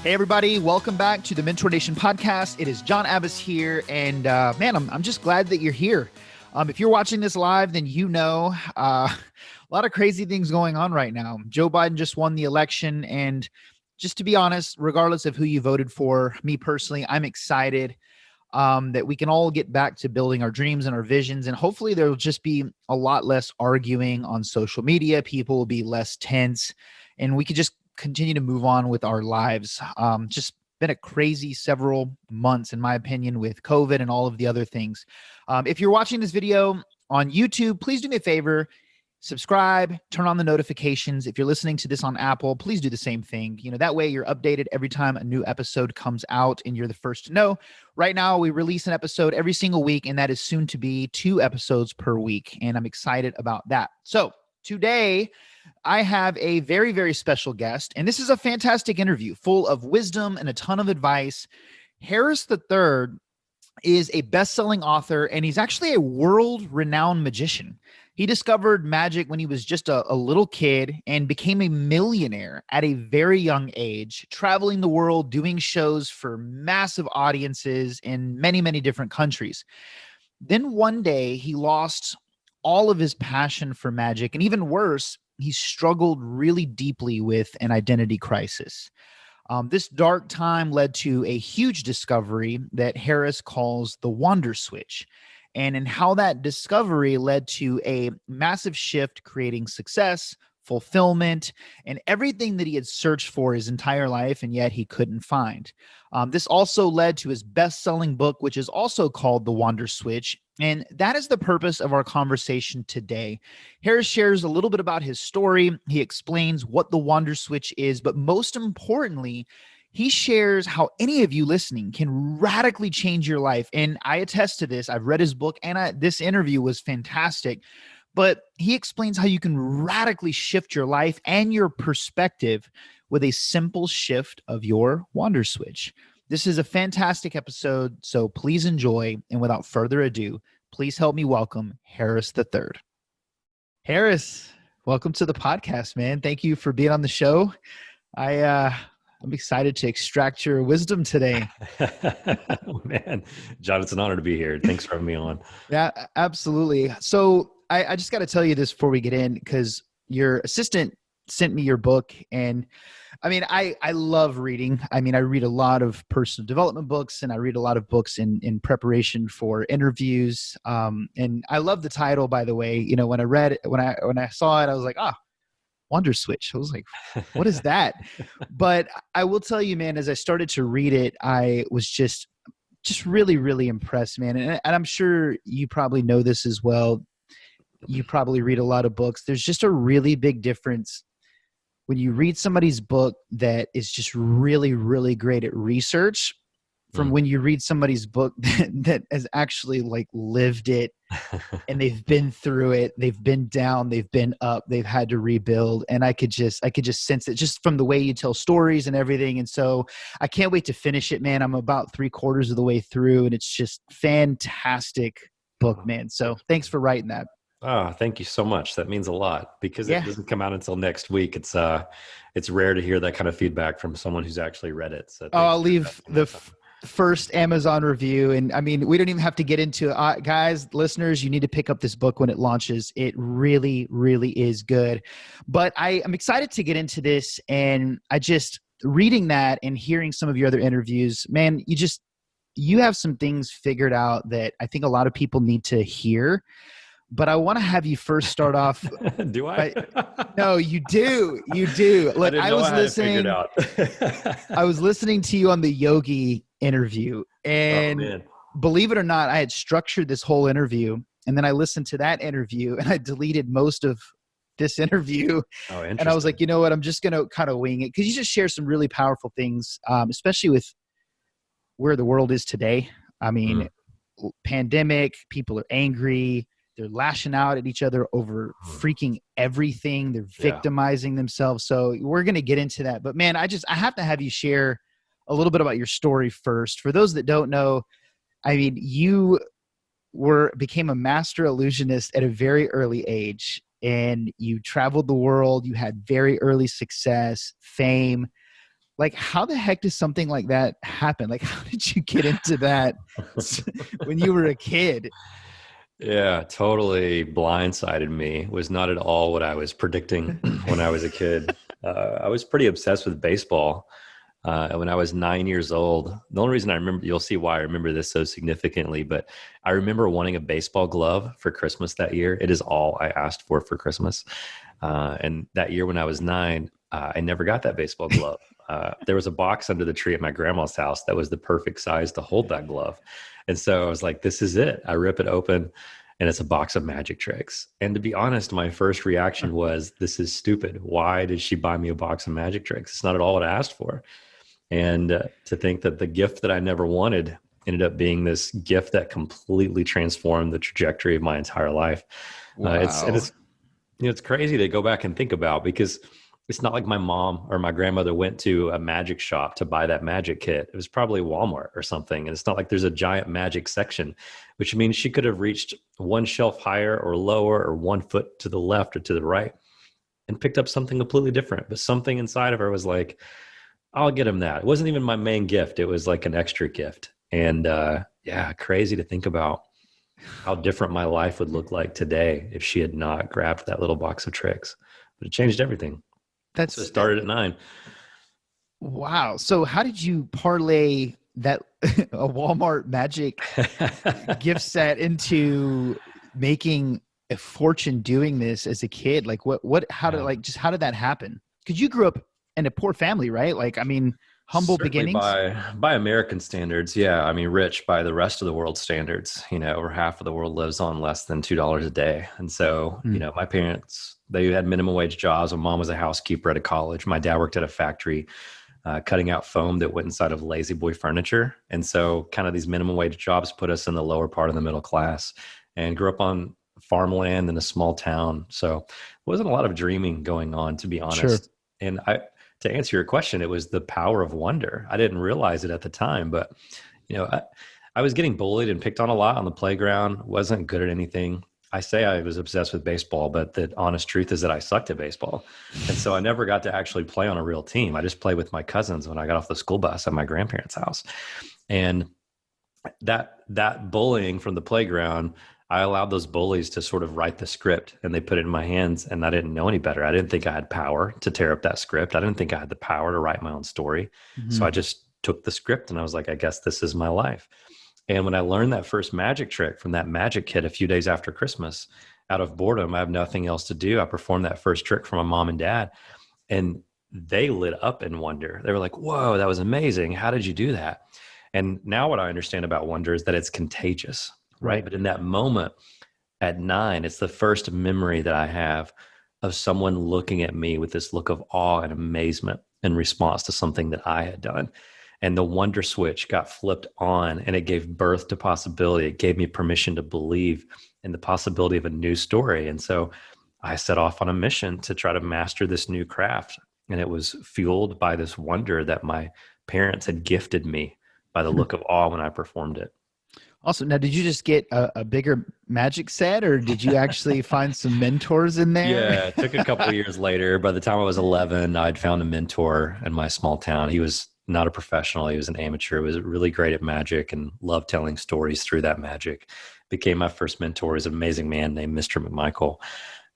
Hey, everybody. Welcome back to the Mentor Nation podcast. It is John Abbas here. And man, I'm just glad that you're here. If you're watching this live, then you know a lot of crazy things going on right now. Joe Biden just won the election. And just to be honest, regardless of who you voted for, me personally, I'm excited that we can all get back to building our dreams and our visions. And hopefully there will just be a lot less arguing on social media. People will be less tense and we could just continue to move on with our lives. Just been a crazy several months, in my opinion, with COVID and all of the other things. If you're watching this video on YouTube, please do me a favor, subscribe, turn on the notifications. If you're listening to this on Apple, please do the same thing. You know, that way you're updated every time a new episode comes out and you're the first to know. Right now, we release an episode every single week, and that is soon to be 2 episodes per week. And I'm excited about that. So today, I have a very, very special guest, and this is a fantastic interview full of wisdom and a ton of advice. Harris III is a best-selling author, and he's actually a world-renowned magician. He discovered magic when he was just a little kid and became a millionaire at a very young age, traveling the world, doing shows for massive audiences in many, many different countries. Then one day, he lost all of his passion for magic, and even worse, he struggled really deeply with an identity crisis. This dark time led to a huge discovery that Harris calls the Wander Switch, and in how that discovery led to a massive shift, creating success, fulfillment, and everything that he had searched for his entire life, and yet he couldn't find. This also led to his best-selling book, which is also called The Wander Switch, and that is the purpose of our conversation today. Harris shares a little bit about his story. He explains what the Wander Switch is, but most importantly, he shares how any of you listening can radically change your life. And I attest to this. I've read his book, and this interview was fantastic. But he explains how you can radically shift your life and your perspective with a simple shift of your Wander Switch. This is a fantastic episode, so please enjoy. And without further ado, please help me welcome Harris III. Harris, welcome to the podcast, man. Thank you for being on the show. I'm excited to extract your wisdom today. Man, John, it's an honor to be here. Thanks for having me on. Yeah, absolutely. So I just got to tell you this before we get in, because your assistant sent me your book. And I mean, I love reading. I mean, I read a lot of personal development books, and I read a lot of books in preparation for interviews. And I love the title, by the way. You know, when I read it, when I saw it, I was like, Wander Switch. I was like, what is that? But I will tell you, man, as I started to read it, I was just really, really impressed, man. And I'm sure you probably know this as well. You probably read a lot of books. There's just a really big difference when you read somebody's book that is just really, really great at research from when you read somebody's book that has actually like lived it and they've been through it. They've been down, they've been up, they've had to rebuild. And I could just sense it just from the way you tell stories and everything. And so I can't wait to finish it, man. I'm about 3/4 of the way through, and it's just fantastic book, man. So thanks for writing that. Oh, thank you so much. That means a lot, because it doesn't come out until next week. It's rare to hear that kind of feedback from someone who's actually read it. So I'll leave the first Amazon review. And I mean, we don't even have to get into it. Guys, listeners, you need to pick up this book when it launches. It really, really is good. But I am excited to get into this. And I just reading that and hearing some of your other interviews, man, you have some things figured out that I think a lot of people need to hear. But I want to have you first start off. Do I? No, you do. You do. Look, I was listening. I was listening to you on the Yogi interview, and believe it or not, I had structured this whole interview, and then I listened to that interview, and I deleted most of this interview. Oh, and I was like, you know what? I'm just going to kind of wing it, because you just share some really powerful things, especially with where the world is today. I mean, pandemic, people are angry. They're lashing out at each other over freaking everything. They're victimizing themselves. So we're going to get into that. But man, I have to have you share a little bit about your story first. For those that don't know, I mean, you became a master illusionist at a very early age, and you traveled the world. You had very early success, fame. Like, how the heck does something like that happen? Like, how did you get into that when you were a kid? Yeah, totally blindsided me. Was not at all what I was predicting when I was a kid. I was pretty obsessed with baseball when I was 9 years old. The only reason I remember, you'll see why I remember this so significantly, but I remember wanting a baseball glove for Christmas that year. It is all I asked for Christmas. And that year when I was 9, I never got that baseball glove. There was a box under the tree at my grandma's house that was the perfect size to hold that glove. And so I was like, this is it. I rip it open and it's a box of magic tricks. And to be honest, my first reaction was, this is stupid. Why did she buy me a box of magic tricks? It's not at all what I asked for. And to think that the gift that I never wanted ended up being this gift that completely transformed the trajectory of my entire life. Wow. It's crazy to go back and think about, because it's not like my mom or my grandmother went to a magic shop to buy that magic kit. It was probably Walmart or something. And it's not like there's a giant magic section, which means she could have reached one shelf higher or lower or 1 foot to the left or to the right and picked up something completely different. But something inside of her was like, I'll get him that. It wasn't even my main gift. It was like an extra gift. And crazy to think about how different my life would look like today if she had not grabbed that little box of tricks. But it changed everything. So it started at 9. Wow. So how did you parlay that a Walmart magic gift set into making a fortune doing this as a kid? Like how did that happen? Because you grew up in a poor family, right? Like, I mean, humble Certainly beginnings. by American standards. Yeah. I mean, rich by the rest of the world's standards. Over half of the world lives on less than $2 a day. And so, my parents, they had minimum wage jobs. My mom was a housekeeper at a college. My dad worked at a factory cutting out foam that went inside of Lazy Boy furniture. And so kind of these minimum wage jobs put us in the lower part of the middle class, and grew up on farmland in a small town. So there wasn't a lot of dreaming going on, to be honest. Sure. And to answer your question, it was the power of wonder. I didn't realize it at the time, but I was getting bullied and picked on a lot on the playground. Wasn't good at anything. I say I was obsessed with baseball, but the honest truth is that I sucked at baseball. And so I never got to actually play on a real team. I just played with my cousins when I got off the school bus at my grandparents' house. And that bullying from the playground, I allowed those bullies to sort of write the script, and they put it in my hands, and I didn't know any better. I didn't think I had power to tear up that script. I didn't think I had the power to write my own story. Mm-hmm. So I just took the script and I was like, I guess this is my life. And when I learned that first magic trick from that magic kit a few days after Christmas, out of boredom, I have nothing else to do. I performed that first trick for my mom and dad, and they lit up in wonder. They were like, whoa, that was amazing. How did you do that? And now what I understand about wonder is that it's contagious. Right. But in that moment at 9, it's the first memory that I have of someone looking at me with this look of awe and amazement in response to something that I had done. And the wonder switch got flipped on, and it gave birth to possibility. It gave me permission to believe in the possibility of a new story. And so I set off on a mission to try to master this new craft. And it was fueled by this wonder that my parents had gifted me by the look of awe when I performed it. Awesome. Now, did you just get a bigger magic set, or did you actually find some mentors in there? Yeah, it took a couple of years later. By the time I was 11, I'd found a mentor in my small town. He was not a professional. He was an amateur. He was really great at magic and loved telling stories through that magic. Became my first mentor. He's an amazing man named Mr. McMichael,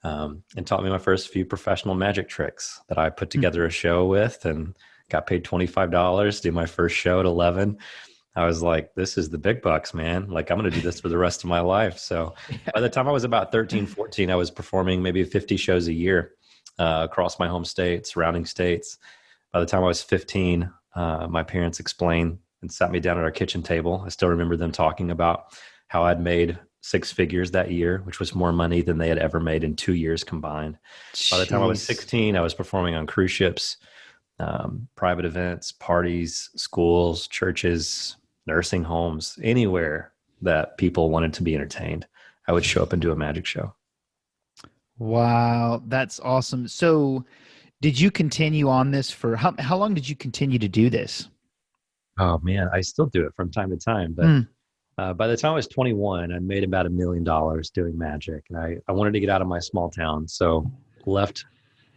and taught me my first few professional magic tricks that I put together a show with, and got paid $25 to do my first show at 11. I was like, this is the big bucks, man. Like, I'm going to do this for the rest of my life. So by the time I was about 13, 14, I was performing maybe 50 shows a year across my home state, surrounding states. By the time I was 15, my parents explained and sat me down at our kitchen table. I still remember them talking about how I'd made 6 figures that year, which was more money than they had ever made in 2 years combined. Jeez. By the time I was 16, I was performing on cruise ships, private events, parties, schools, churches, nursing homes, anywhere that people wanted to be entertained, I would show up and do a magic show. Wow, that's awesome. So did you continue on this for, how long did you continue to do this? Oh man, I still do it from time to time. But by the time I was 21, I made about $1 million doing magic. And I wanted to get out of my small town. So left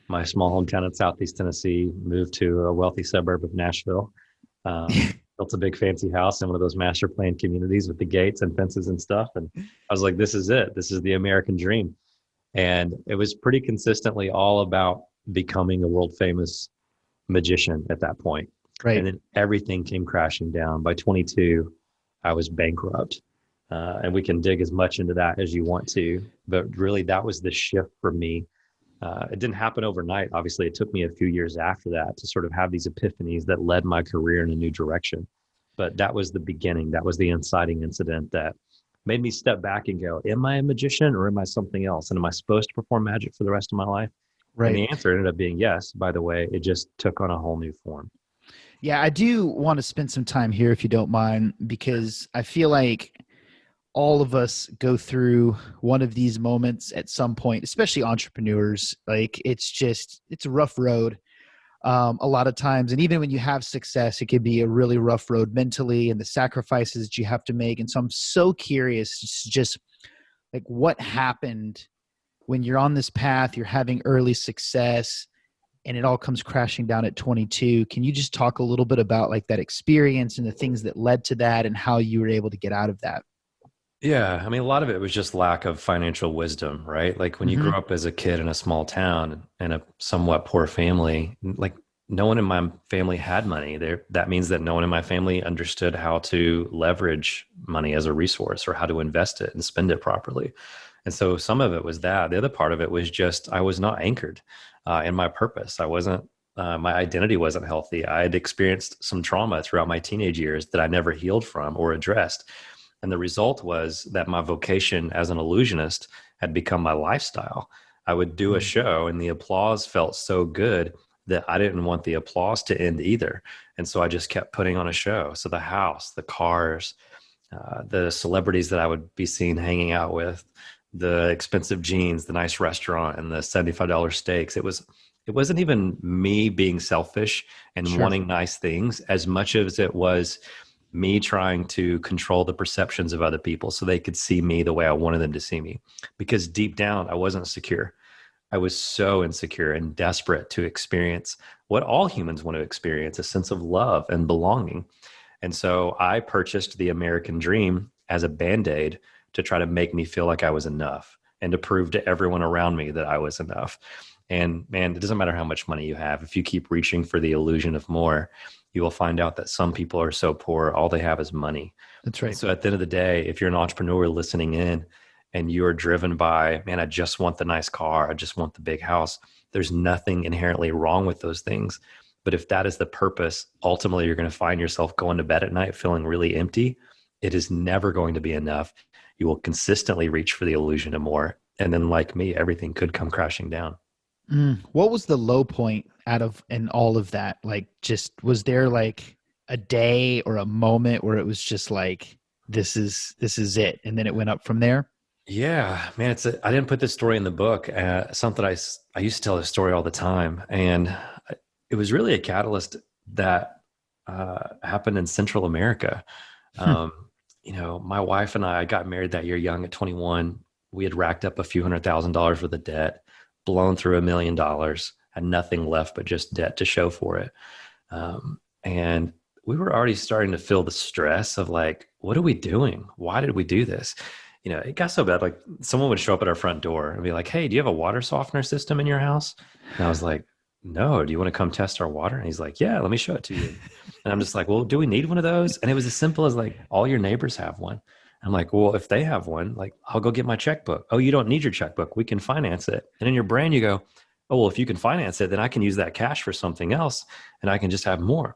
my small hometown in Southeast Tennessee, moved to a wealthy suburb of Nashville, built a big fancy house in one of those master plan communities with the gates and fences and stuff. And I was like, this is it. This is the American dream. And it was pretty consistently all about becoming a world famous magician at that point. Right. And then everything came crashing down. By 22, I was bankrupt. And we can dig as much into that as you want to. But really, that was the shift for me. It didn't happen overnight. Obviously, it took me a few years after that to sort of have these epiphanies that led my career in a new direction. But that was the beginning. That was the inciting incident that made me step back and go, am I a magician or am I something else? And am I supposed to perform magic for the rest of my life? Right. And the answer ended up being yes. By the way, it just took on a whole new form. Yeah, I do want to spend some time here, if you don't mind, because I feel like all of us go through one of these moments at some point, especially entrepreneurs. Like it's a rough road a lot of times. And even when you have success, it can be a really rough road mentally and the sacrifices that you have to make. And so I'm so curious, just like what happened when you're on this path, you're having early success and it all comes crashing down at 22. Can you just talk a little bit about like that experience and the things that led to that and how you were able to get out of that? Yeah. I mean, a lot of it was just lack of financial wisdom, right? Like when you grow up as a kid in a small town and a somewhat poor family, like no one in my family had money there. That means that no one in my family understood how to leverage money as a resource or how to invest it and spend it properly. And so some of it was that. The other part of it was just I was not anchored in my purpose. I wasn't. My identity wasn't healthy. I had experienced some trauma throughout my teenage years that I never healed from or addressed. And the result was that my vocation as an illusionist had become my lifestyle. I would do a show and the applause felt so good that I didn't want the applause to end either. And so I just kept putting on a show. So the house, the cars, the celebrities that I would be seen hanging out with, the expensive jeans, the nice restaurant, and the $75 steaks. It wasn't even me being selfish and wanting nice things as much as it was me trying to control the perceptions of other people so they could see me the way I wanted them to see me. Because deep down, I wasn't secure. I was so insecure and desperate to experience what all humans want to experience, a sense of love and belonging. And so I purchased the American dream as a Band-Aid to try to make me feel like I was enough and to prove to everyone around me that I was enough. And man, it doesn't matter how much money you have. If you keep reaching for the illusion of more, you will find out that some people are so poor, all they have is money. That's right. So at the end of the day, if you're an entrepreneur listening in and you are driven by, man, I just want the nice car, I just want the big house, there's nothing inherently wrong with those things. But if that is the purpose, ultimately you're going to find yourself going to bed at night feeling really empty. It is never going to be enough. You will consistently reach for the illusion of more. And then like me, everything could come crashing down. What was the low point out of in all of that? Like, just was there like a day or a moment where it was just like, this is it, and then it went up from there? Yeah, man, I didn't put this story in the book. Something I used to tell this story all the time, and it was really a catalyst that happened in Central America. My wife and I got married that year young at 21. We had racked up a few $100,000 worth of debt, blown through $1 million, had nothing left but just debt to show for it. And we were already starting to feel the stress of like, what are we doing? Why did we do this? It got so bad. Like someone would show up at our front door and be like, hey, do you have a water softener system in your house? And I was like, no, do you want to come test our water? And he's like, yeah, let me show it to you. And I'm just like, well, do we need one of those? And it was as simple as like, all your neighbors have one. I'm like, well, if they have one, like I'll go get my checkbook. Oh, you don't need your checkbook. We can finance it. And in your brain, you go, oh, well, if you can finance it, then I can use that cash for something else and I can just have more.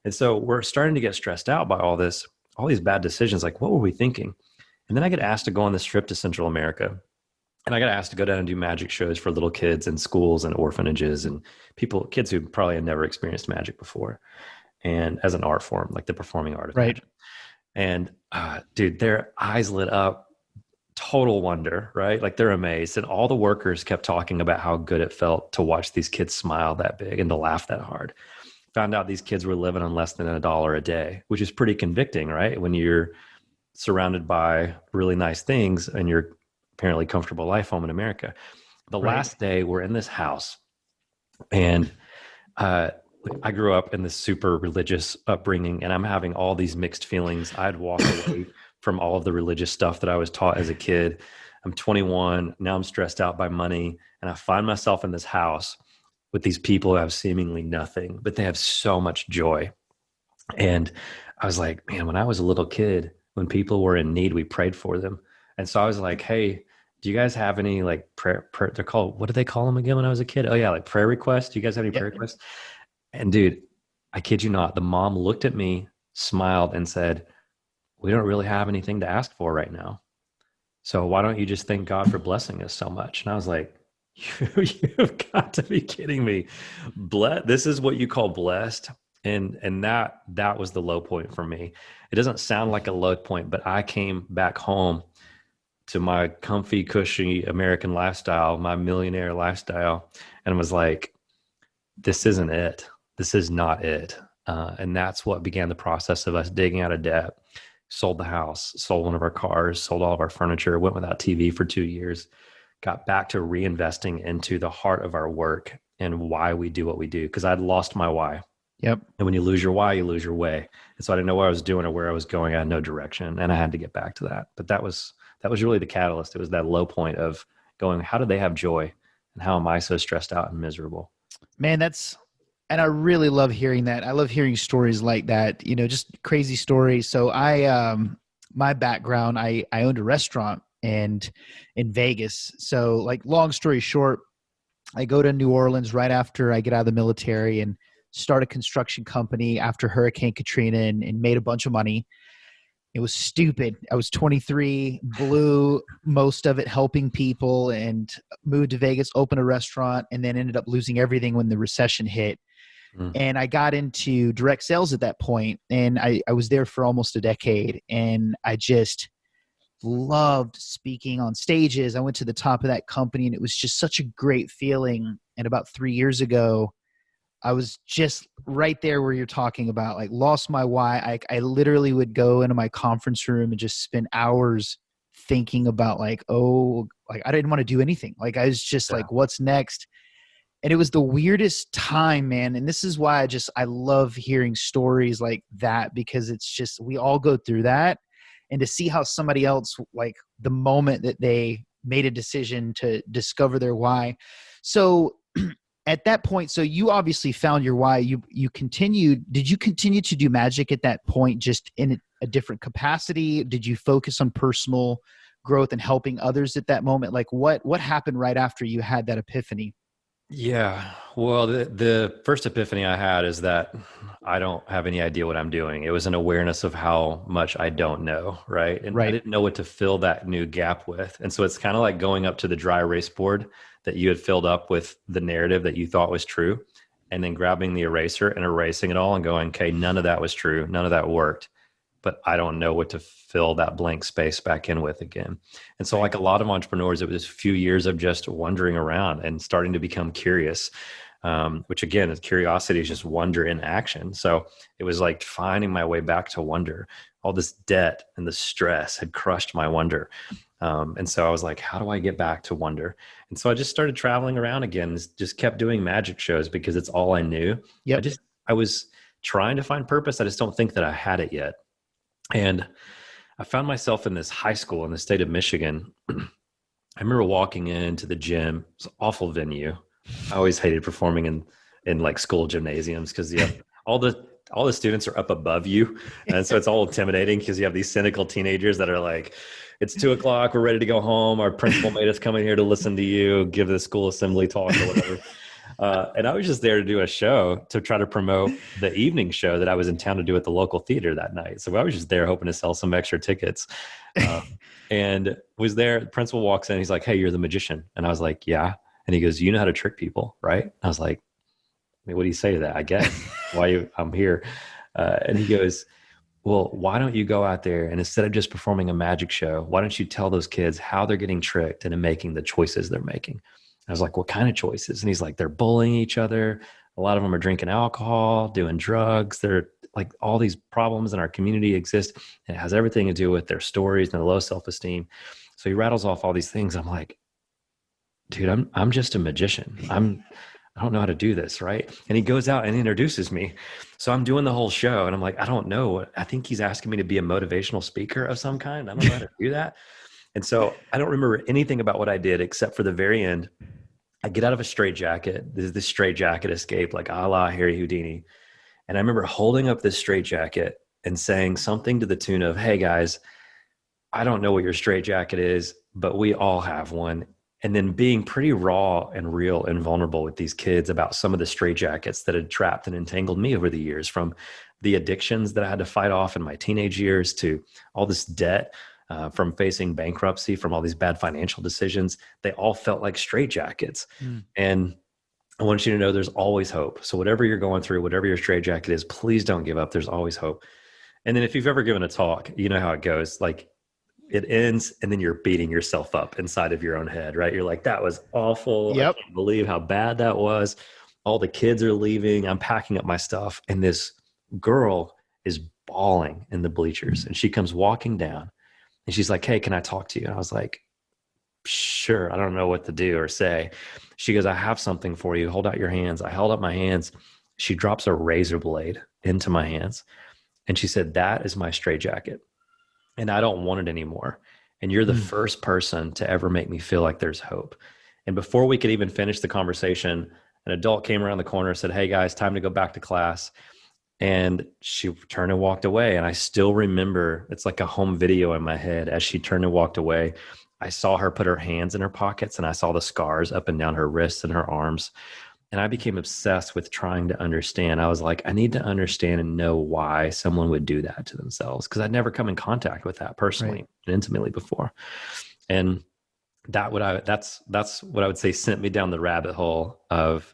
And so we're starting to get stressed out by all these bad decisions. Like, what were we thinking? And then I get asked to go on this trip to Central America. And I got asked to go down and do magic shows for little kids in schools and orphanages and kids who probably had never experienced magic before. And as an art form, like the performing art of magic. And dude, their eyes lit up, total wonder, right? Like they're amazed. And all the workers kept talking about how good it felt to watch these kids smile that big and to laugh that hard. Found out these kids were living on less than $1 a day, which is pretty convicting, right? When you're surrounded by really nice things and your apparently comfortable life home in America. The last day we're in this house And I grew up in this super religious upbringing, and I'm having all these mixed feelings. I'd walk away from all of the religious stuff that I was taught as a kid. I'm 21. Now I'm stressed out by money, and I find myself in this house with these people who have seemingly nothing, but they have so much joy. And I was like, man, when I was a little kid, when people were in need, we prayed for them. And so I was like, hey, do you guys have any like prayer they're called, what do they call them again when I was a kid? Oh yeah, like prayer requests. Do you guys have any prayer requests? And dude, I kid you not, the mom looked at me, smiled, and said, we don't really have anything to ask for right now. So why don't you just thank God for blessing us so much? And I was like, you've got to be kidding me. This is what you call blessed. And that was the low point for me. It doesn't sound like a low point, but I came back home to my comfy, cushy American lifestyle, my millionaire lifestyle, and was like, this isn't it. This is not it. And that's what began the process of us digging out of debt, sold the house, sold one of our cars, sold all of our furniture, went without TV for 2 years, got back to reinvesting into the heart of our work and why we do what we do. Because I'd lost my why. Yep. And when you lose your why, you lose your way. And so I didn't know what I was doing or where I was going. I had no direction, and I had to get back to that. But that was really the catalyst. It was that low point of going, how do they have joy? And how am I so stressed out and miserable? Man, and I really love hearing that. I love hearing stories like that, just crazy stories. So my background, I owned a restaurant and in Vegas. So like, long story short, I go to New Orleans right after I get out of the military and start a construction company after Hurricane Katrina and made a bunch of money. It was stupid. I was 23, blew most of it helping people, and moved to Vegas, opened a restaurant, and then ended up losing everything when the recession hit. And I got into direct sales at that point, and I was there for almost a decade, and I just loved speaking on stages. I went to the top of that company, and it was just such a great feeling. And about 3 years ago, I was just right there where you're talking about, like, lost my why. I literally would go into my conference room and just spend hours thinking about like, I didn't want to do anything. Like, I was just like, what's next? And it was the weirdest time, man. And this is why I love hearing stories like that, because it's just, we all go through that. And to see how somebody else, like the moment that they made a decision to discover their why. So at that point, so you obviously found your why. You continued. Did you continue to do magic at that point, just in a different capacity? Did you focus on personal growth and helping others at that moment? Like, what happened right after you had that epiphany? Yeah. Well, the first epiphany I had is that I don't have any idea what I'm doing. It was an awareness of how much I don't know, right? And I didn't know what to fill that new gap with. And so it's kind of like going up to the dry erase board that you had filled up with the narrative that you thought was true, and then grabbing the eraser and erasing it all and going, okay, none of that was true. None of that worked. But I don't know what to fill that blank space back in with again. And so like a lot of entrepreneurs, it was a few years of just wandering around and starting to become curious, which again, curiosity is just wonder in action. So it was like finding my way back to wonder. All this debt and the stress had crushed my wonder. And so I was like, how do I get back to wonder? And so I just started traveling around again, just kept doing magic shows because it's all I knew. Yep. I was trying to find purpose. I just don't think that I had it yet. And I found myself in this high school in the state of Michigan. I remember walking into the gym. It's an awful venue. I always hated performing in like school gymnasiums because all the students are up above you. And so it's all intimidating because you have these cynical teenagers that are like, it's 2:00. We're ready to go home. Our principal made us come in here to listen to you, give the school assembly talk or whatever. And I was just there to do a show to try to promote the evening show that I was in town to do at the local theater that night. So I was just there hoping to sell some extra tickets. And was there, the principal walks in, he's like, hey, you're the magician. And I was like, yeah. And he goes, you know how to trick people, right? I was like, I mean, what do you say to that? I guess I'm here. And he goes, well, why don't you go out there and instead of just performing a magic show, why don't you tell those kids how they're getting tricked and making the choices they're making? I was like, what kind of choices? And he's like, they're bullying each other. A lot of them are drinking alcohol, doing drugs. They're like, all these problems in our community exist. And it has everything to do with their stories and their low self-esteem. So he rattles off all these things. I'm like, dude, I'm just a magician. I don't know how to do this, right? And he goes out and introduces me. So I'm doing the whole show and I'm like, I don't know. I think he's asking me to be a motivational speaker of some kind. I don't know how to do that. And so I don't remember anything about what I did except for the very end. I get out of a straitjacket. This straitjacket escape, like a la Harry Houdini. And I remember holding up this straitjacket and saying something to the tune of, hey guys, I don't know what your straitjacket is, but we all have one. And then being pretty raw and real and vulnerable with these kids about some of the straitjackets that had trapped and entangled me over the years, from the addictions that I had to fight off in my teenage years to all this debt, from facing bankruptcy, from all these bad financial decisions. They all felt like straitjackets. And I want you to know there's always hope. So whatever you're going through, whatever your straitjacket is, please don't give up. There's always hope. And then if you've ever given a talk, you know how it goes. Like, it ends and then you're beating yourself up inside of your own head, right? You're like, that was awful. Yep. I can't believe how bad that was. All the kids are leaving. I'm packing up my stuff. And this girl is bawling in the bleachers. And she comes walking down and she's like, hey, can I talk to you? And I was like, sure. I don't know what to do or say. She goes, I have something for you. Hold out your hands. I held up my hands. She drops a razor blade into my hands. And she said, that is my straitjacket. And I don't want it anymore. And you're the first person to ever make me feel like there's hope. And before we could even finish the conversation, an adult came around the corner and said, hey guys, time to go back to class. And she turned and walked away. And I still remember, it's like a home video in my head. As she turned and walked away, I saw her put her hands in her pockets and I saw the scars up and down her wrists and her arms. And I became obsessed with trying to understand. I was like, I need to understand and know why someone would do that to themselves, because I'd never come in contact with that personally and intimately before. And that's what I would say sent me down the rabbit hole of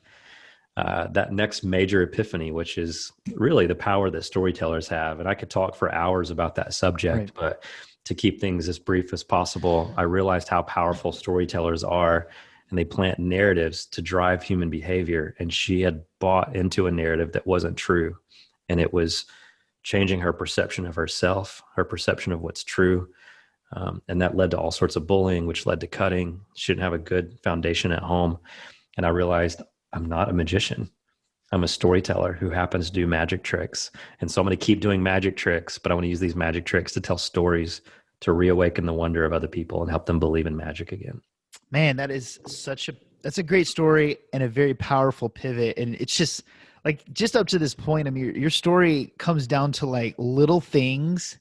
that next major epiphany, which is really the power that storytellers have. And I could talk for hours about that subject, but to keep things as brief as possible, I realized how powerful storytellers are. And they plant narratives to drive human behavior. And she had bought into a narrative that wasn't true. And it was changing her perception of herself, her perception of what's true. And that led to all sorts of bullying, which led to cutting. She didn't have a good foundation at home. And I realized I'm not a magician. I'm a storyteller who happens to do magic tricks. And so I'm going to keep doing magic tricks, but I want to use these magic tricks to tell stories, to reawaken the wonder of other people and help them believe in magic again. Man, that's a great story and a very powerful pivot. And it's just like, just up to this point, I mean, your story comes down to like little things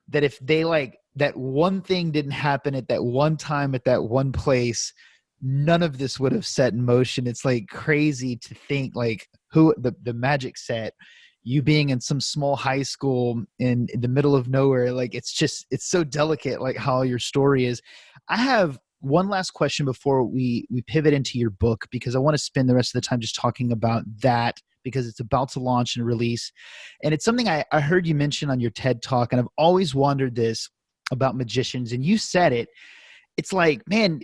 that if they like that one thing didn't happen at that one time, at that one place, none of this would have set in motion. It's like crazy to think like who the magic set, you being in some small high school in the middle of nowhere. Like, it's so delicate, like how your story is. I have one last question before we pivot into your book, because I want to spend the rest of the time just talking about that, because it's about to launch and release. And it's something I heard you mention on your TED Talk, and I've always wondered this about magicians, and you said it. It's like, man,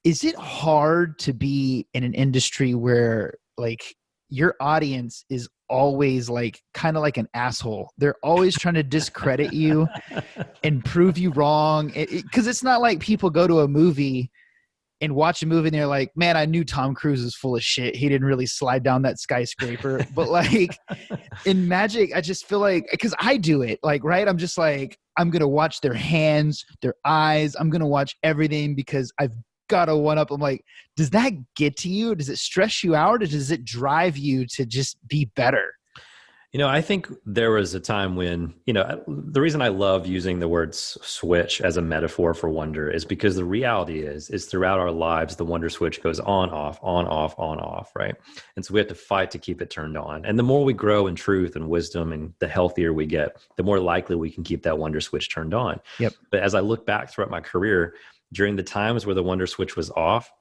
is it hard to be in an industry where like your audience is always like kind of like an asshole? They're always trying to discredit you and prove you wrong. Because it's not like people go to a movie and watch a movie and they're like, man, I knew Tom Cruise was full of shit. He didn't really slide down that skyscraper. But like in magic, I just feel like, because I do it, like, right? I'm just like, I'm going to watch their hands, their eyes. I'm going to watch everything because I've got to one up. I'm like, does that get to you? Does it stress you out, or does it drive you to just be better? You know, I think there was a time when, you know, the reason I love using the word switch as a metaphor for wonder is because the reality is throughout our lives, the wonder switch goes on, off, right? And so we have to fight to keep it turned on. And the more we grow in truth and wisdom and the healthier we get, the more likely we can keep that wonder switch turned on. Yep. But as I look back throughout my career, during the times where the wonder switch was off,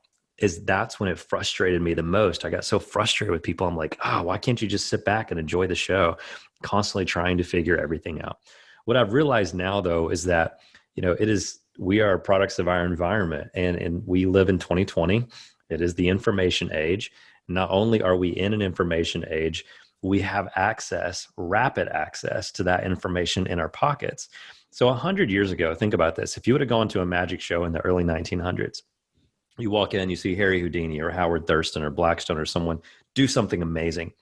that's when it frustrated me the most. I got so frustrated with people. I'm like, why can't you just sit back and enjoy the show? Constantly trying to figure everything out. What I've realized now, though, is that, you know, we are products of our environment, and we live in 2020. It is the information age. Not only are we in an information age, we have rapid access to that information in our pockets. So 100 years ago, think about this. If you would have gone to a magic show in the early 1900s, you walk in, you see Harry Houdini or Howard Thurston or Blackstone or someone do something amazing.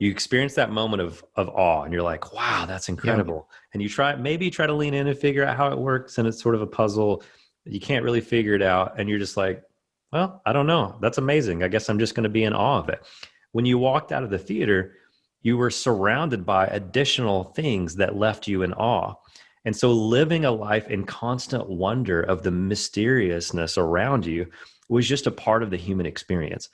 You experience that moment of awe, and you're like, wow, that's incredible. Yeah. And you maybe try to lean in and figure out how it works. And it's sort of a puzzle. You can't really figure it out. And you're just like, well, I don't know. That's amazing. I guess I'm just going to be in awe of it. When you walked out of the theater, you were surrounded by additional things that left you in awe. And so living a life in constant wonder of the mysteriousness around you was just a part of the human experience.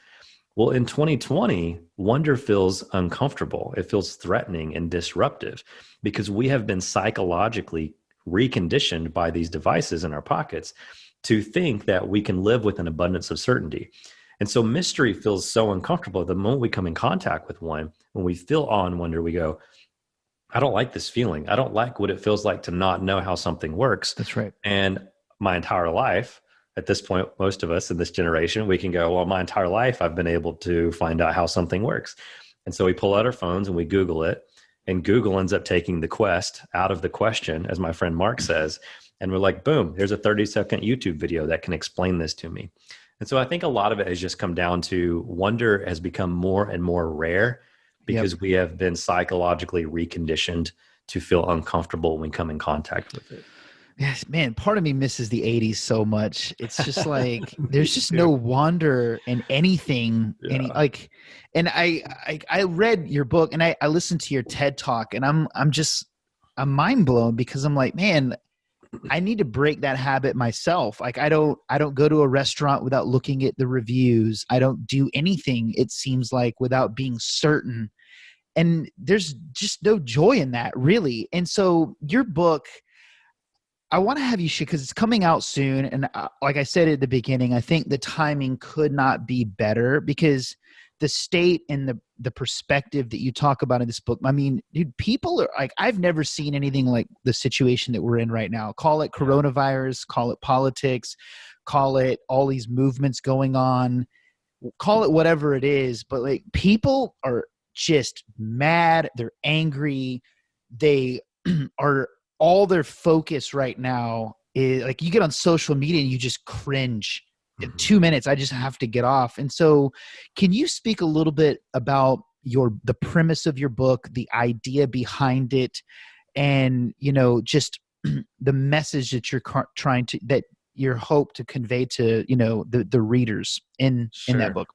Well, in 2020, wonder feels uncomfortable. It feels threatening and disruptive because we have been psychologically reconditioned by these devices in our pockets to think that we can live with an abundance of certainty. And so mystery feels so uncomfortable. The moment we come in contact with one, when we feel awe and wonder, we go, I don't like this feeling. I don't like what it feels like to not know how something works. That's right. And my entire life, at this point, most of us in this generation, we can go, well, my entire life, I've been able to find out how something works. And so we pull out our phones and we Google it, and Google ends up taking the quest out of the question, as my friend Mark says. And we're like, boom, here's a 30-second YouTube video that can explain this to me. And so I think a lot of it has just come down to wonder has become more and more rare because we have been psychologically reconditioned to feel uncomfortable when we come in contact with it. Yes, man, part of me misses the 80s so much. It's just like there's just no wonder in anything. Yeah. And I read your book and I listened to your TED Talk, and I'm mind blown because I'm like, man, I need to break that habit myself. Like I don't go to a restaurant without looking at the reviews. I don't do anything, it seems like, without being certain. And there's just no joy in that, really. And so your book, I want to have you share because it's coming out soon. And like I said at the beginning, I think the timing could not be better because the state and the perspective that you talk about in this book, I mean, dude, people are like, I've never seen anything like the situation that we're in right now. Call it coronavirus, call it politics, call it all these movements going on, call it whatever it is. But like people are just mad. They're angry. They are, all their focus right now is like you get on social media and you just cringe. In 2 minutes, I just have to get off. And so can you speak a little bit about the premise of your book, the idea behind it, and, just the message that you're trying to, that your hope to convey to, the readers in that book?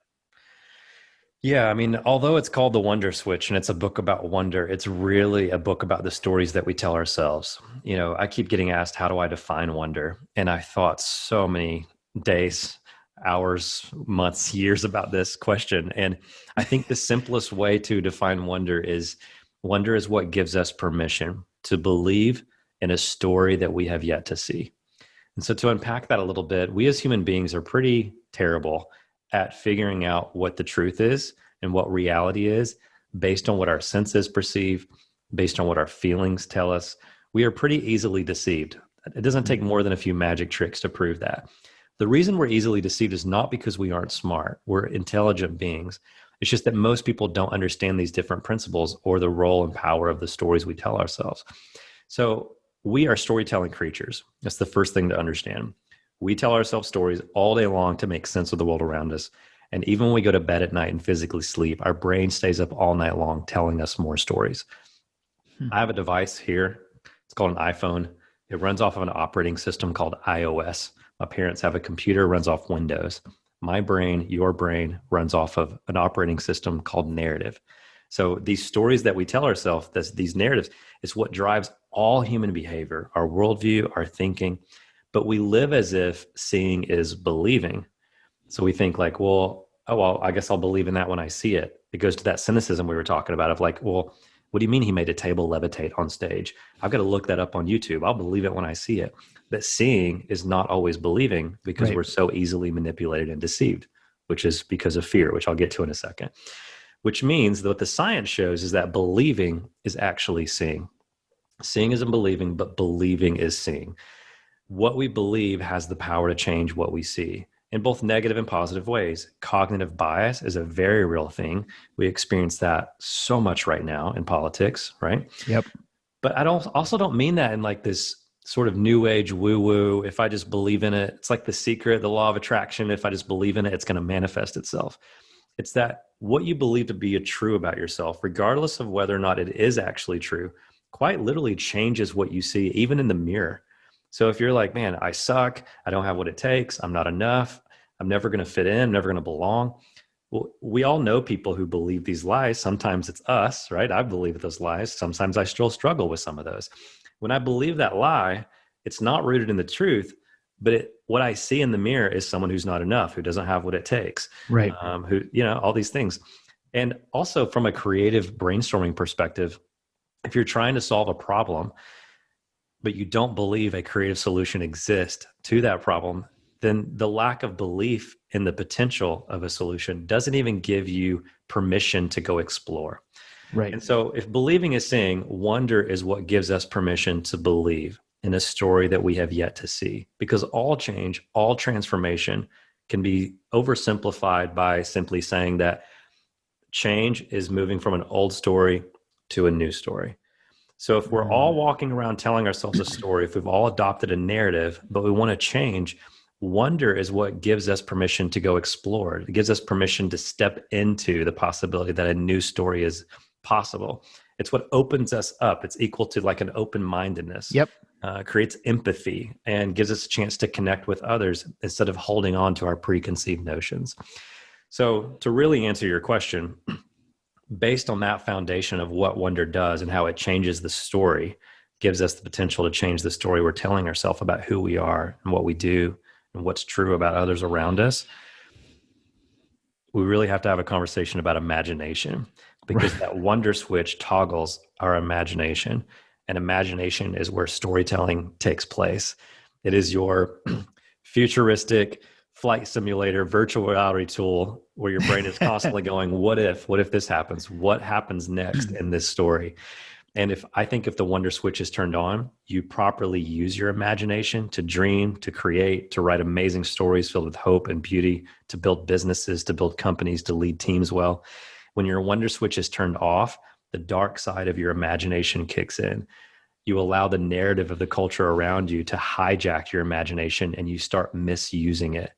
Yeah, I mean, although it's called The Wonder Switch and it's a book about wonder, it's really a book about the stories that we tell ourselves. I keep getting asked, how do I define wonder? And I thought so many days, hours, months, years about this question. And I think the simplest way to define wonder is what gives us permission to believe in a story that we have yet to see. And so to unpack that a little bit, we as human beings are pretty terrible at figuring out what the truth is and what reality is based on what our senses perceive, based on what our feelings tell us. We are pretty easily deceived. It doesn't take more than a few magic tricks to prove that. The reason we're easily deceived is not because we aren't smart. We're intelligent beings. It's just that most people don't understand these different principles or the role and power of the stories we tell ourselves. So we are storytelling creatures. That's the first thing to understand. We tell ourselves stories all day long to make sense of the world around us. And even when we go to bed at night and physically sleep, our brain stays up all night long telling us more stories. I have a device here. It's called an iPhone. It runs off of an operating system called iOS. My parents have a computer, runs off Windows. My brain, your brain, runs off of an operating system called narrative. So these stories that we tell ourselves, these narratives, is what drives all human behavior, our worldview, our thinking. But we live as if seeing is believing. So we think like, I guess I'll believe in that when I see it. It goes to that cynicism we were talking about of like, well, what do you mean he made a table levitate on stage? I've got to look that up on YouTube. I'll believe it when I see it. That seeing is not always believing because we're so easily manipulated and deceived, which is because of fear, which I'll get to in a second. Which means that what the science shows is that believing is actually seeing. Seeing isn't believing, but believing is seeing. What we believe has the power to change what we see in both negative and positive ways. Cognitive bias is a very real thing. We experience that so much right now in politics, right? Yep. But I also don't mean that in like this sort of new age woo-woo. If I just believe in it, it's like The Secret, the law of attraction. If I just believe in it, it's going to manifest itself. It's that what you believe to be true about yourself, regardless of whether or not it is actually true, quite literally changes what you see, even in the mirror. So if you're like, man, I suck, I don't have what it takes, I'm not enough, I'm never going to fit in, never going to belong. Well, we all know people who believe these lies. Sometimes it's us, right? I believe those lies. Sometimes I still struggle with some of those. When I believe that lie, it's not rooted in the truth, but what I see in the mirror is someone who's not enough, who doesn't have what it takes, Right. Who, all these things. And also from a creative brainstorming perspective, if you're trying to solve a problem, but you don't believe a creative solution exists to that problem, then the lack of belief in the potential of a solution doesn't even give you permission to go explore. Right. And so if believing is seeing, wonder is what gives us permission to believe in a story that we have yet to see. Because all change, all transformation can be oversimplified by simply saying that change is moving from an old story to a new story. So if we're all walking around telling ourselves a story, if we've all adopted a narrative, but we want to change, wonder is what gives us permission to go explore. It gives us permission to step into the possibility that a new story is possible. It's what opens us up. It's equal to like an open-mindedness. Yep. Creates empathy and gives us a chance to connect with others instead of holding on to our preconceived notions. So to really answer your question, based on that foundation of what wonder does and how it changes the story, gives us the potential to change the story we're telling ourselves about who we are and what we do and what's true about others around us, we really have to have a conversation about imagination, because that wonder switch toggles our imagination. And imagination is where storytelling takes place. It is your futuristic flight simulator, virtual reality tool where your brain is constantly going, what if this happens? What happens next in this story? And if the wonder switch is turned on, you properly use your imagination to dream, to create, to write amazing stories filled with hope and beauty, to build businesses, to build companies, to lead teams well. When your wonder switch is turned off, the dark side of your imagination kicks in. You allow the narrative of the culture around you to hijack your imagination, and you start misusing it.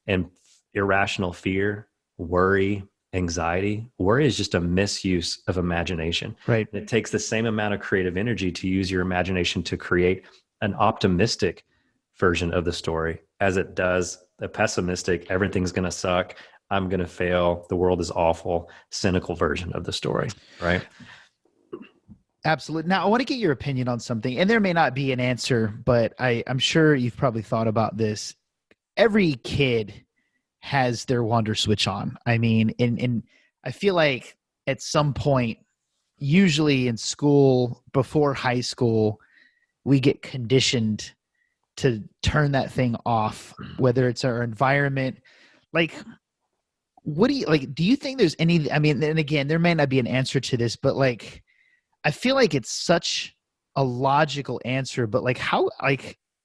And irrational fear, worry, anxiety. Worry is just a misuse of imagination. Right. And it takes the same amount of creative energy to use your imagination to create an optimistic version of the story as it does a pessimistic, everything's going to suck, I'm going to fail, the world is awful, cynical version of the story, right? Absolutely. Now, I want to get your opinion on something, and there may not be an answer, but I'm sure you've probably thought about this. Every kid has their wonder switch on. I mean, and I feel like at some point, usually in school, before high school, we get conditioned to turn that thing off, whether it's our environment. Like, what do you like? Do you think there's any, I mean, and again, there may not be an answer to this, but like, I feel like it's such a logical answer, but like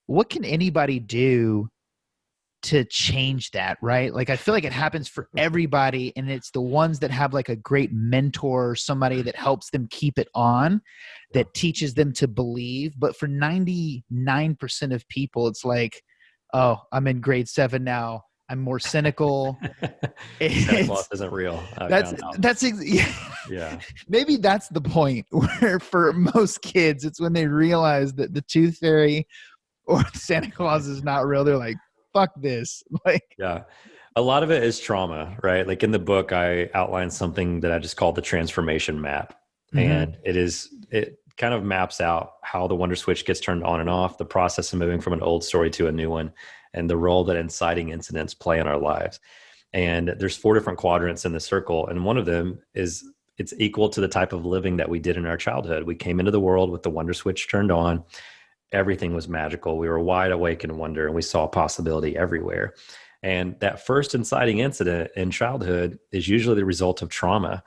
what can anybody do to change that, right? Like, I feel like it happens for everybody, and it's the ones that have like a great mentor or somebody that helps them keep it on, that teaches them to believe. But for 99% of people, it's like, oh, I'm in grade 7 now, I'm more cynical. Santa Claus isn't real. Yeah. Maybe that's the point, where for most kids, it's when they realize that the tooth fairy or Santa Claus is not real. They're like, fuck this. Like, yeah. A lot of it is trauma, right? Like in the book, I outlined something that I just called the transformation map. Mm-hmm. And it kind of maps out how the wonder switch gets turned on and off, the process of moving from an old story to a new one, and the role that inciting incidents play in our lives. And there's 4 different quadrants in the circle. And one of them is, it's equal to the type of living that we did in our childhood. We came into the world with the wonder switch turned on. Everything was magical. We were wide awake in wonder, and we saw possibility everywhere. And that first inciting incident in childhood is usually the result of trauma.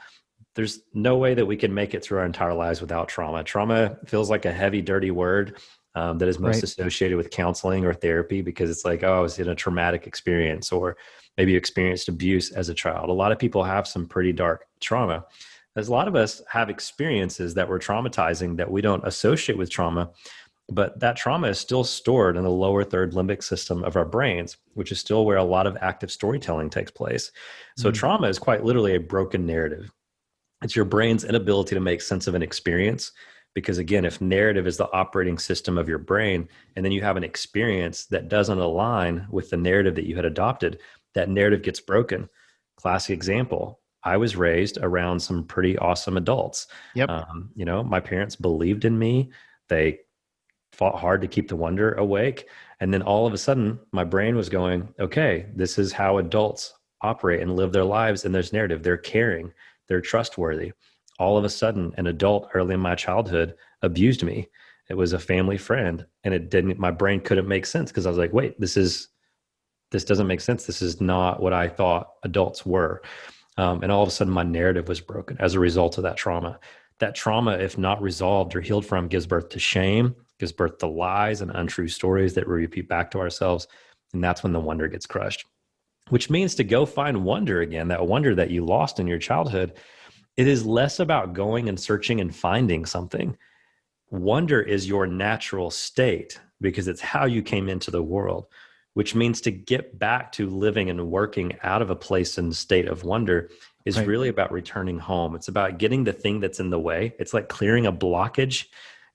There's no way that we can make it through our entire lives without trauma. Trauma feels like a heavy, dirty word that is most associated with counseling or therapy, because it's like, oh, I was in a traumatic experience, or maybe you experienced abuse as a child. A lot of people have some pretty dark trauma. As a lot of us have experiences that were traumatizing that we don't associate with trauma. But that trauma is still stored in the lower third limbic system of our brains, which is still where a lot of active storytelling takes place. So Mm, trauma is quite literally a broken narrative. It's your brain's inability to make sense of an experience. Because again, if narrative is the operating system of your brain, and then you have an experience that doesn't align with the narrative that you had adopted, that narrative gets broken. Classic example. I was raised around some pretty awesome adults. yep. My parents believed in me. They fought hard to keep the wonder awake. And then all of a sudden, my brain was going, okay, this is how adults operate and live their lives in this narrative. They're caring, they're trustworthy. All of a sudden, an adult early in my childhood abused me. It was a family friend, and my brain couldn't make sense because I was like, wait, this doesn't make sense. This is not what I thought adults were. And all of a sudden, my narrative was broken as a result of that trauma. That trauma, if not resolved or healed from, gives birth to shame, gives birth to lies and untrue stories that we repeat back to ourselves. And that's when the wonder gets crushed, which means to go find wonder again, that wonder that you lost in your childhood. It is less about going and searching and finding something. Wonder is your natural state because it's how you came into the world, which means to get back to living and working out of a place and state of wonder is really about returning home. It's about getting the thing that's in the way. It's like clearing a blockage.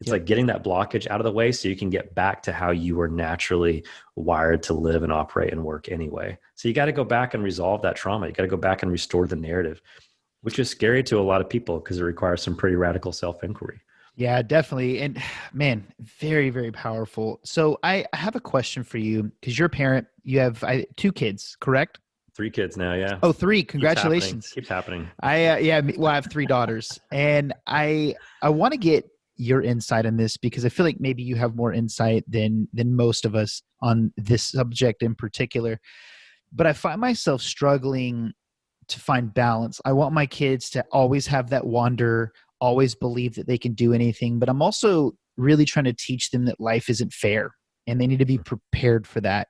It's like getting that blockage out of the way so you can get back to how you were naturally wired to live and operate and work anyway. So you got to go back and resolve that trauma. You got to go back and restore the narrative, which is scary to a lot of people because it requires some pretty radical self-inquiry. Yeah, definitely. And man, very, very powerful. So I have a question for you because you're a parent. You have two kids, correct? 3 kids now, yeah. Oh, three. Congratulations. Keeps happening. I have 3 daughters, and I want to get your insight on this because I feel like maybe you have more insight than most of us on this subject in particular. But I find myself struggling to find balance. I want my kids to always have that wonder, always believe that they can do anything, but I'm also really trying to teach them that life isn't fair and they need to be prepared for that.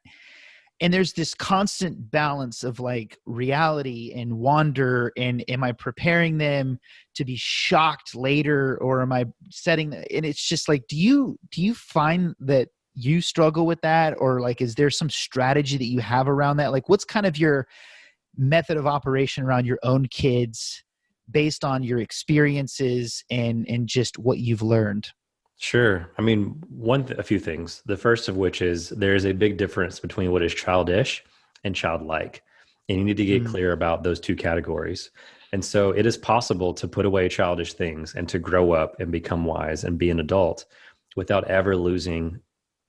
And there's this constant balance of like reality and wonder. And am I preparing them to be shocked later, or am I setting? And it's just like, do you find that you struggle with that, or like, is there some strategy that you have around that? Like, what's kind of your method of operation around your own kids based on your experiences and just what you've learned? Sure. I mean, a few things. The first of which is there is a big difference between what is childish and childlike. And you need to get clear about those 2 categories. And so it is possible to put away childish things and to grow up and become wise and be an adult without ever losing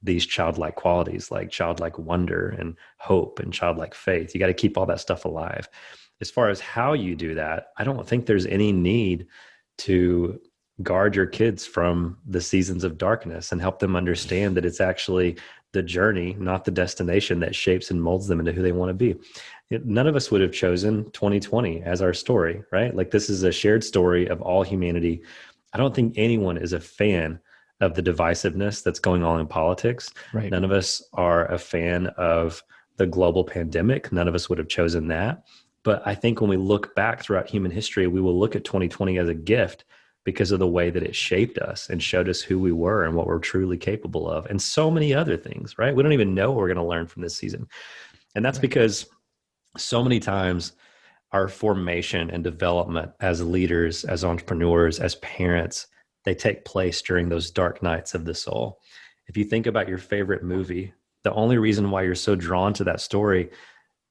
these childlike qualities like childlike wonder and hope and childlike faith. You got to keep all that stuff alive. As far as how you do that, I don't think there's any need to guard your kids from the seasons of darkness and help them understand that it's actually the journey, not the destination, that shapes and molds them into who they want to be. None of us would have chosen 2020 as our story, right? Like, this is a shared story of all humanity. I don't think anyone is a fan of the divisiveness that's going on in politics. Right. None of us are a fan of the global pandemic. None of us would have chosen that. But I think when we look back throughout human history, we will look at 2020 as a gift because of the way that it shaped us and showed us who we were and what we're truly capable of, and so many other things, right? We don't even know what we're going to learn from this season. And that's because so many times our formation and development as leaders, as entrepreneurs, as parents, they take place during those dark nights of the soul. If you think about your favorite movie, the only reason why you're so drawn to that story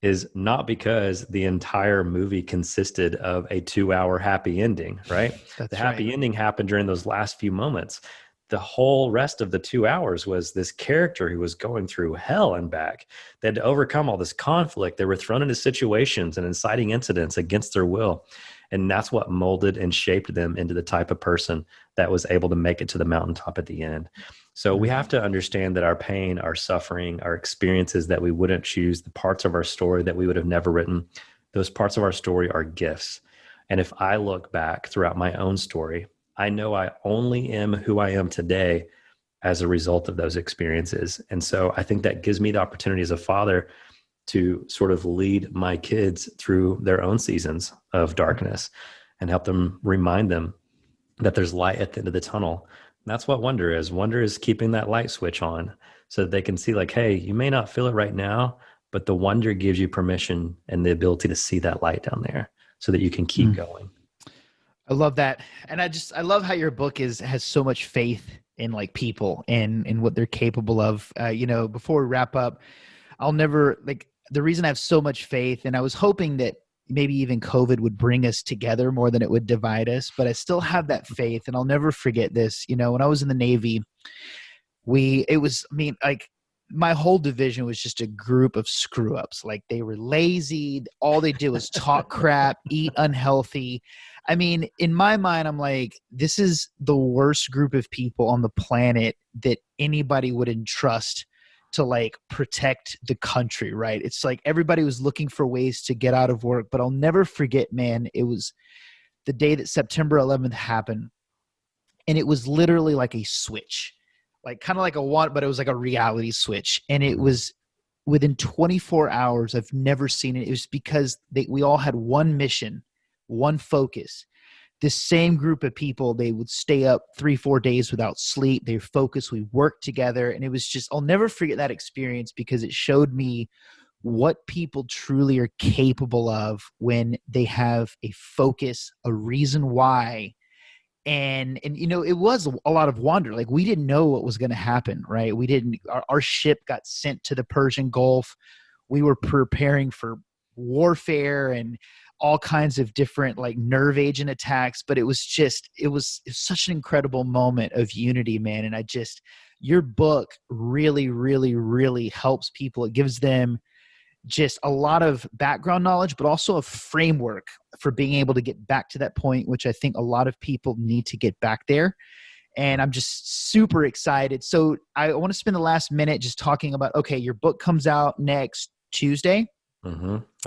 is not because the entire movie consisted of a 2-hour happy ending, right? The happy ending happened during those last few moments. The whole rest of the 2 hours was this character who was going through hell and back. They had to overcome all this conflict. They were thrown into situations and inciting incidents against their will. And that's what molded and shaped them into the type of person that was able to make it to the mountaintop at the end. So we have to understand that our pain, our suffering, our experiences that we wouldn't choose, the parts of our story that we would have never written, those parts of our story are gifts. And if I look back throughout my own story, I know I only am who I am today as a result of those experiences. And so I think that gives me the opportunity as a father to sort of lead my kids through their own seasons of darkness and help them, remind them that there's light at the end of the tunnel, That's what wonder is. Wonder is keeping that light switch on so that they can see, like, hey, you may not feel it right now, but the wonder gives you permission and the ability to see that light down there so that you can keep going. I love that. And I love how your book has so much faith in like people and what they're capable of. Before we wrap up, I'll never like the reason I have so much faith, and I was hoping that maybe even COVID would bring us together more than it would divide us, but I still have that faith, and I'll never forget this. When I was in the Navy, my whole division was just a group of screw ups. Like they were lazy. All they did was talk crap, eat unhealthy. I mean, in my mind, I'm like, this is the worst group of people on the planet that anybody would entrust to like protect the country, right? It's like everybody was looking for ways to get out of work, but I'll never forget, man, it was the day that September 11th happened. And it was literally like a switch, like kind of like but it was like a reality switch. And it was within 24 hours. I've never seen it. It was because we all had one mission, one focus. This same group of people, they would stay up 3-4 days without sleep. They were focused. We worked together. And it was just, I'll never forget that experience because it showed me what people truly are capable of when they have a focus, a reason why. And it was a lot of wonder. Like we didn't know what was going to happen, right? Our ship got sent to the Persian Gulf. We were preparing for warfare and all kinds of different like nerve agent attacks, but it was such an incredible moment of unity, man. And your book really, really, really helps people. It gives them just a lot of background knowledge, but also a framework for being able to get back to that point, which I think a lot of people need to get back there. And I'm just super excited. So I want to spend the last minute just talking about, okay, your book comes out next Tuesday.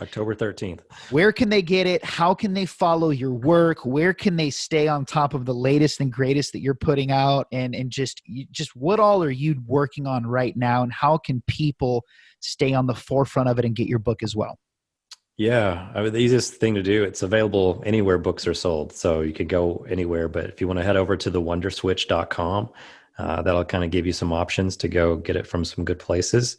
October 13th. Where can they get it? How can they follow your work? Where can they stay on top of the latest and greatest that you're putting out? And just what all are you working on right now? And how can people stay on the forefront of it and get your book as well? Yeah, I mean, the easiest thing to do, it's available anywhere books are sold. So you could go anywhere, but if you want to head over to thewonderswitch.com, that'll kind of give you some options to go get it from some good places.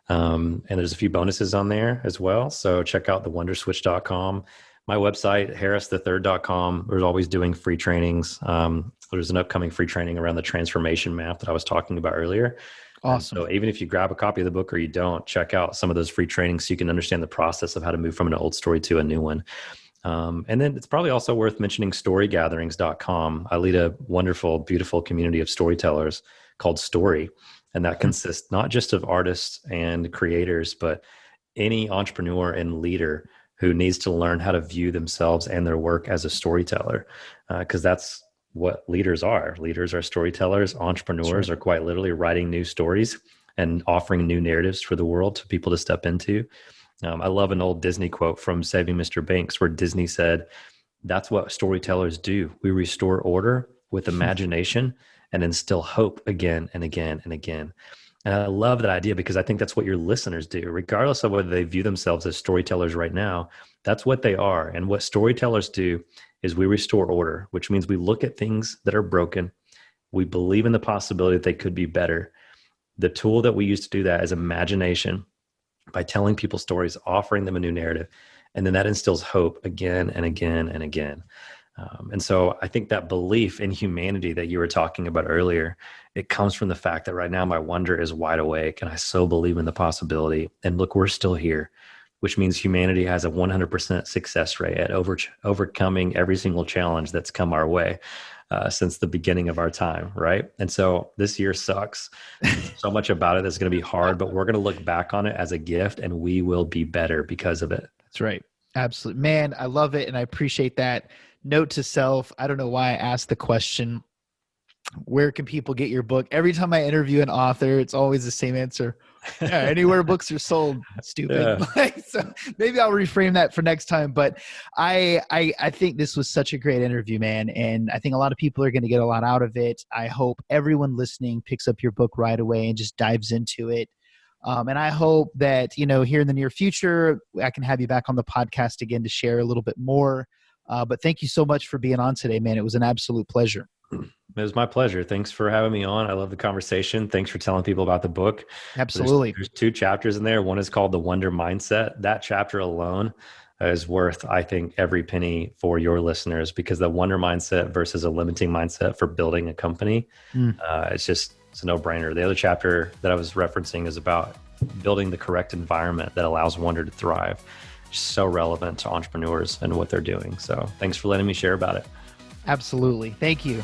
And there's a few bonuses on there as well. So check out thewonderswitch.com. My website, harristhethird.com. We're always doing free trainings. There's an upcoming free training around the transformation map that I was talking about earlier. Awesome. So even if you grab a copy of the book or you don't, check out some of those free trainings so you can understand the process of how to move from an old story to a new one. And then it's probably also worth mentioning storygatherings.com. I lead a wonderful, beautiful community of storytellers called Story. And that consists not just of artists and creators, but any entrepreneur and leader who needs to learn how to view themselves and their work as a storyteller, because that's what leaders are. Leaders are storytellers. Entrepreneurs are quite literally writing new stories and offering new narratives for the world to people to step into. I love an old Disney quote from Saving Mr. Banks where Disney said, that's what storytellers do. We restore order with imagination and instill hope again and again and again. And I love that idea because I think that's what your listeners do, regardless of whether they view themselves as storytellers right now. That's what they are. And what storytellers do is we restore order, which means we look at things that are broken. We believe in the possibility that they could be better. The tool that we use to do that is imagination, by telling people stories, offering them a new narrative. And then that instills hope again and again and again. And so I think that belief in humanity that you were talking about earlier, it comes from the fact that right now my wonder is wide awake and I so believe in the possibility. And look, we're still here, which means humanity has a 100% success rate at overcoming every single challenge that's come our way since the beginning of our time, right? And so this year sucks. So much about it is going to be hard, but we're going to look back on it as a gift and we will be better because of it. That's right. Absolutely. Man, I love it. And I appreciate that. Note to self, I don't know why I asked the question, where can people get your book? Every time I interview an author, it's always the same answer. Yeah, anywhere books are sold. Stupid. Yeah. So maybe I'll reframe that for next time. But I think this was such a great interview, man. And I think a lot of people are going to get a lot out of it. I hope everyone listening picks up your book right away and just dives into it. And I hope that, here in the near future, I can have you back on the podcast again to share a little bit more. But thank you so much for being on today, man. It was an absolute pleasure. It was my pleasure. Thanks for having me on. I love the conversation. Thanks for telling people about the book. Absolutely. There's 2 chapters in there. One is called The Wonder Mindset. That chapter alone is worth, I think, every penny for your listeners, because the wonder mindset versus a limiting mindset for building a company, it's a no-brainer. The other chapter that I was referencing is about building the correct environment that allows wonder to thrive. Just so relevant to entrepreneurs and what they're doing. So thanks for letting me share about it. Absolutely. Thank you.